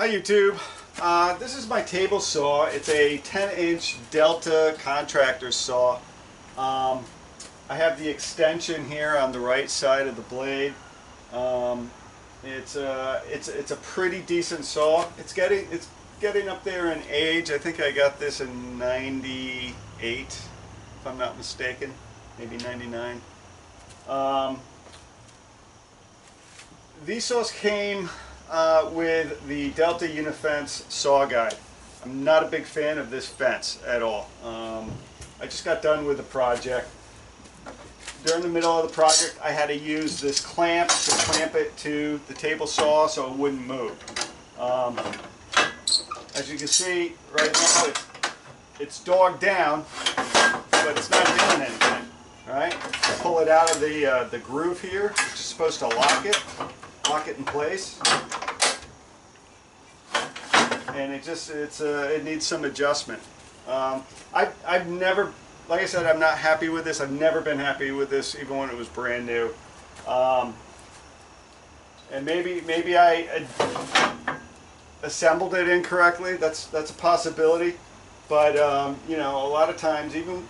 Hi YouTube. This is my table saw. It's a 10-inch Delta contractor saw. I have the extension here on the right side of the blade. It's a pretty decent saw. It's getting up there in age. I think I got this in '98, if I'm not mistaken, maybe '99. These saws came with the Delta Unifence saw guide. I'm not a big fan of this fence at all. I just got done with the project. During the middle of the project, I had to use this clamp to clamp it to the table saw so it wouldn't move. As you can see right now, it's dogged down, but it's not doing anything. All right, pull it out of the groove here, which is supposed to lock it in place. And it needs some adjustment. I've never, like I said, I'm not happy with this. I've never been happy with this, even when it was brand new. And maybe I assembled it incorrectly. That's a possibility. But you know, a lot of times, even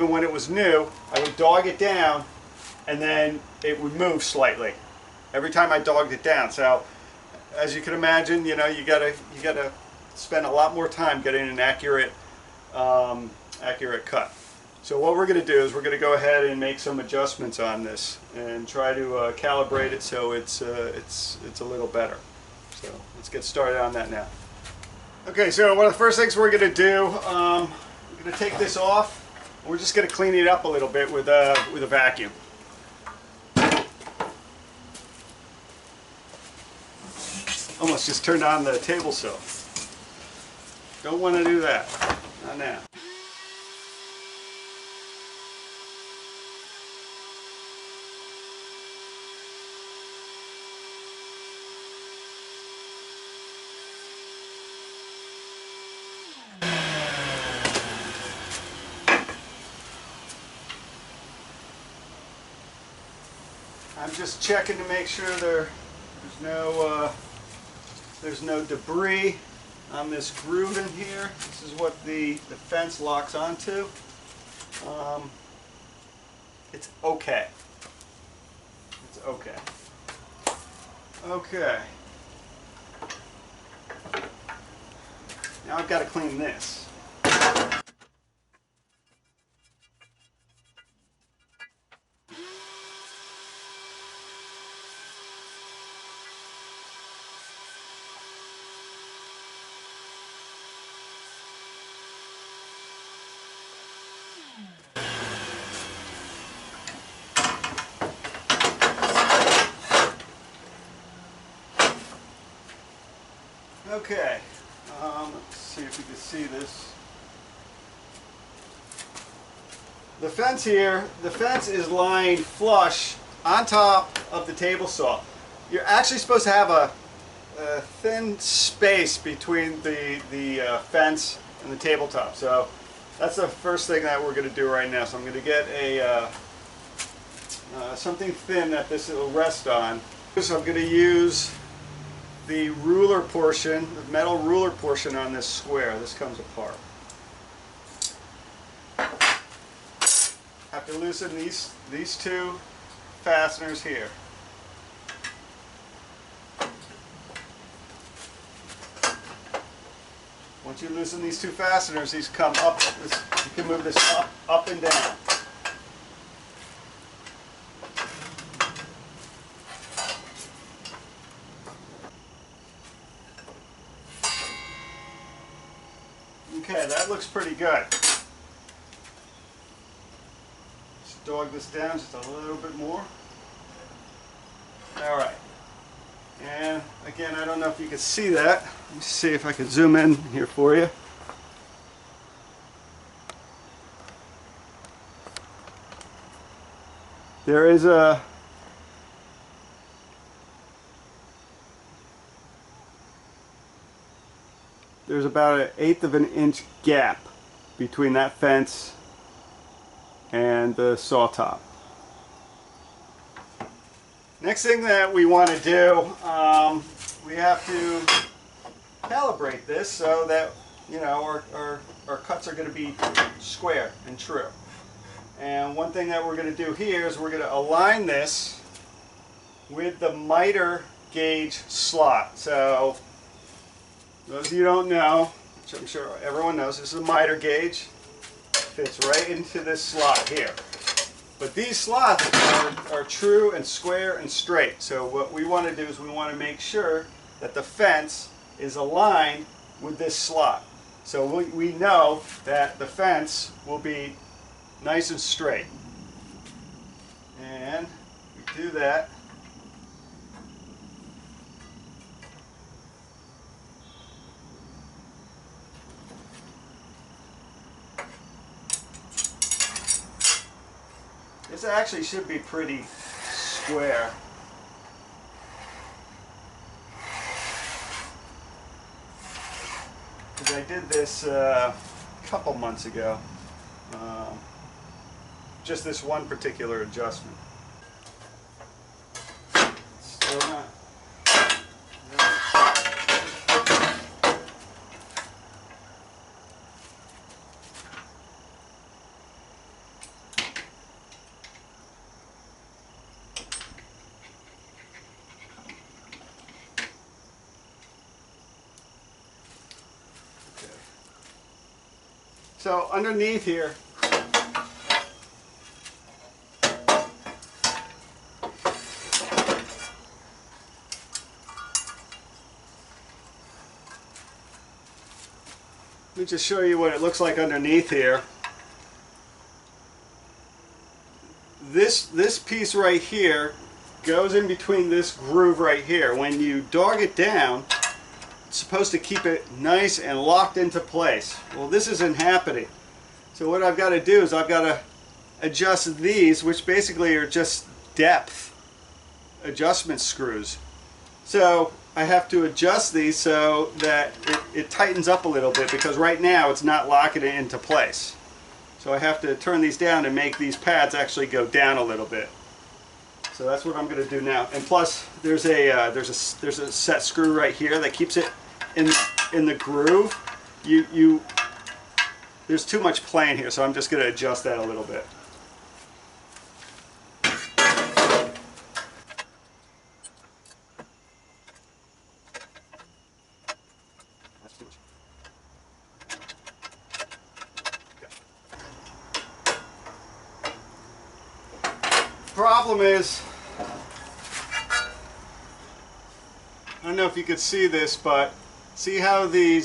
when it was new, I would dog it down, and then it would move slightly every time I dogged it down. So, as you can imagine, you know, you gotta spend a lot more time getting an accurate cut. So what we're going to do is we're going to go ahead and make some adjustments on this and try to calibrate it so it's a little better. So let's get started on that now. Okay, so one of the first things we're going to do, we're going to take this off. We're just going to clean it up a little bit with a vacuum. Almost just turned on the table saw. Don't want to do that. Not now. I'm just checking to make sure there's no debris on this groove in here. This is what the fence locks onto. It's okay. It's okay. Okay. Now I've got to clean this. Okay, let's see if you can see this. The fence here, the fence is lying flush on top of the table saw. You're actually supposed to have a thin space between the fence and the tabletop. So that's the first thing that we're going to do right now. So I'm going to get something thin that this will rest on. So I'm going to use the ruler portion, the metal ruler portion on this square. This comes apart. Have to loosen these two fasteners here. Once you loosen these two fasteners, these come up. You can move this up and down. Okay, that looks pretty good. Just dog this down just a little bit more. All right. And again, I don't know if you can see that. Let me see if I can zoom in here for you. There's about 1/8 of an inch gap between that fence and the saw top. Next thing that we want to do, we have to calibrate this so that, you know, our cuts are going to be square and true. And one thing that we're going to do here is we're going to align this with the miter gauge slot. So those of you who don't know, which I'm sure everyone knows, this is a miter gauge. Fits right into this slot here. But these slots are true and square and straight. So what we want to do is we want to make sure that the fence is aligned with this slot. So we know that the fence will be nice and straight. And we do that. This actually should be pretty square. Because I did this a couple months ago. Just this one particular adjustment. Still not. So underneath here, let me just show you what it looks like underneath here. This piece right here goes in between this groove right here. When you dog it down, it's supposed to keep it nice and locked into place. Well, this isn't happening. So what I've got to do is I've got to adjust these, which basically are just depth adjustment screws. So I have to adjust these so that it tightens up a little bit, because right now it's not locking it into place. So I have to turn these down and make these pads actually go down a little bit. So that's what I'm going to do now. And plus, there's a set screw right here that keeps it in the groove. There's too much plane here, so I'm just going to adjust that a little bit. That's too much. Problem is, I don't know if you could see this, but see how the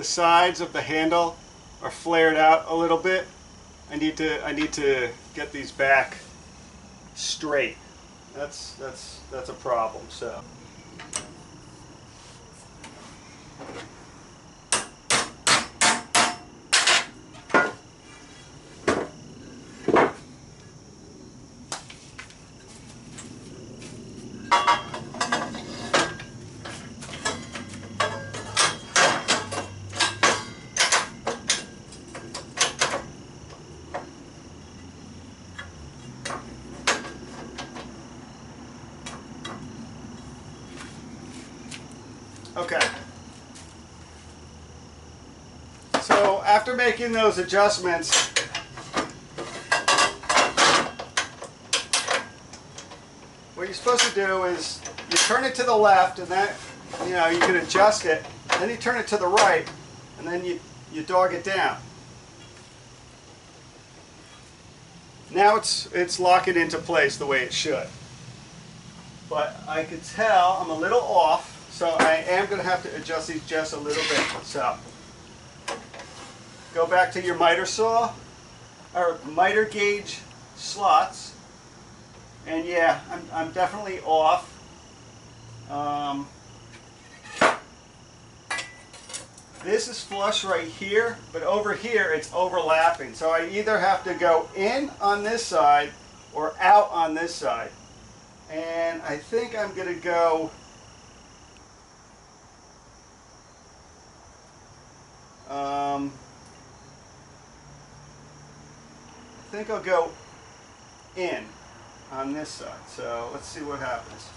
sides of the handle are flared out a little bit? I need to get these back straight. That's a problem. So okay. So after making those adjustments, what you're supposed to do is you turn it to the left, and that, you know, you can adjust it. Then you turn it to the right, and then you dog it down. Now it's locking into place the way it should. But I could tell I'm a little off. So I am going to have to adjust these just a little bit. So go back to your miter saw, or miter gauge slots, and yeah, I'm definitely off. This is flush right here, but over here it's overlapping. So I either have to go in on this side or out on this side. And I think I'm going to go I think I'll go in on this side. So let's see what happens.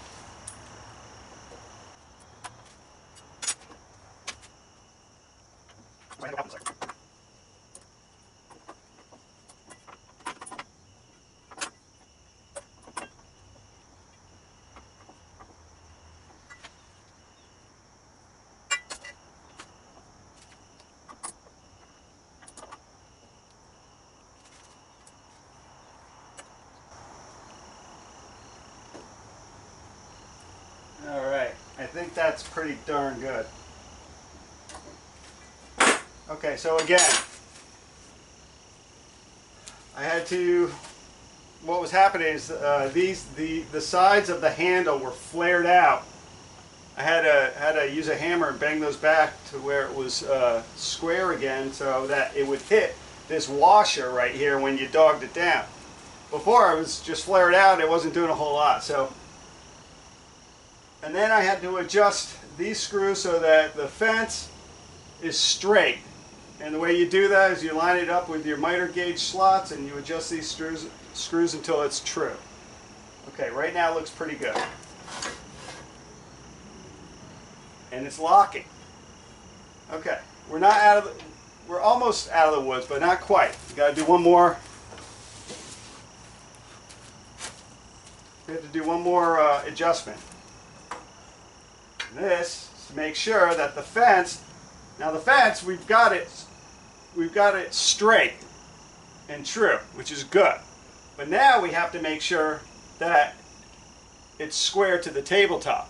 Alright, I think that's pretty darn good. Okay, so again, I had to, what was happening is the sides of the handle were flared out. I had to use a hammer and bang those back to where it was square again so that it would hit this washer right here when you dogged it down. Before it was just flared out, it wasn't doing a whole lot. So, and then I had to adjust these screws so that the fence is straight. And the way you do that is you line it up with your miter gauge slots and you adjust these screws until it's true. Okay, right now it looks pretty good. And it's locking. Okay, we're almost out of the woods, but not quite. We got to do one more. We have to do one more adjustment. And this is to make sure that the fence. Now the fence, we've got it straight and true, which is good. But now we have to make sure that it's square to the tabletop.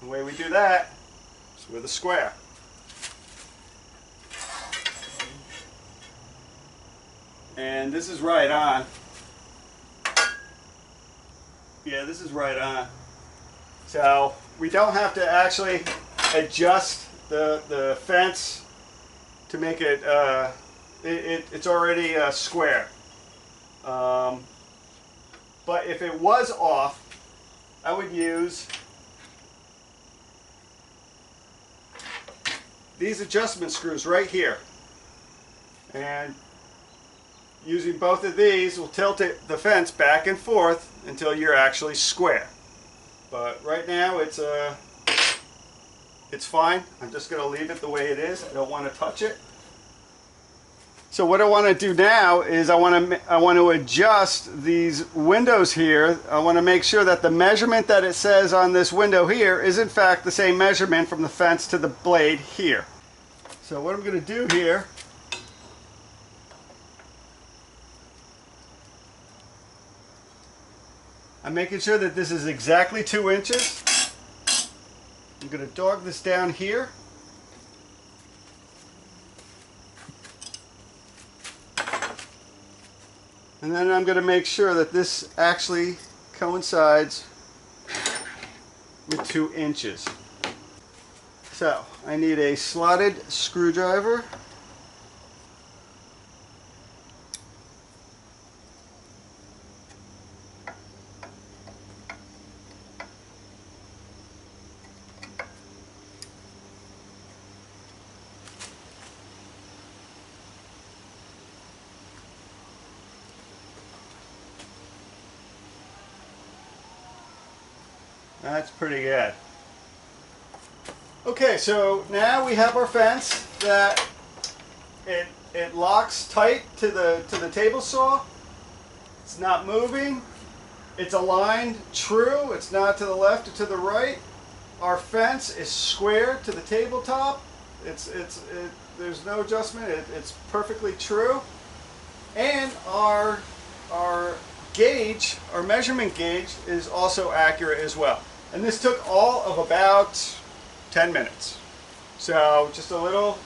The way we do that is with a square. And this is right on. Yeah, this is right on. So we don't have to actually adjust the fence to make it, it's already square. But if it was off, I would use these adjustment screws right here. And using both of these will tilt the fence back and forth until you're actually square. But right now it's fine. I'm just going to leave it the way it is. I don't want to touch it. So what I want to do now is I want to adjust these windows here. I want to make sure that the measurement that it says on this window here is in fact the same measurement from the fence to the blade here. So what I'm going to do here, I'm making sure that this is exactly 2 inches. I'm going to dog this down here. And then I'm going to make sure that this actually coincides with 2 inches. So I need a slotted screwdriver. That's pretty good. Okay, so now we have our fence that it locks tight to the table saw. It's not moving. It's aligned true. It's not to the left or to the right. Our fence is square to the tabletop. There's no adjustment. It's perfectly true. And our gauge, our measurement gauge, is also accurate as well. And this took all of about 10 minutes. So just a little,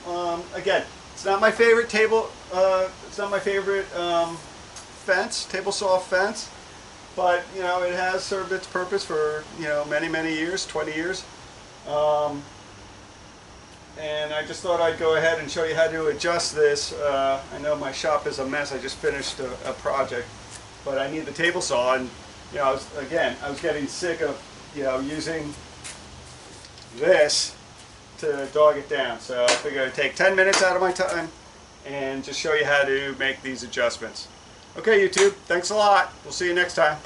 again, it's not my favorite it's not my favorite fence, table saw fence, but you know, it has served its purpose for, you know, many years, 20 years. And I just thought I'd go ahead and show you how to adjust this. I know my shop is a mess. I just finished a project, but I need the table saw, and you know, I was getting sick of, you know, using this to dog it down. So I figured I'd take 10 minutes out of my time and just show you how to make these adjustments. Okay, YouTube, thanks a lot. We'll see you next time.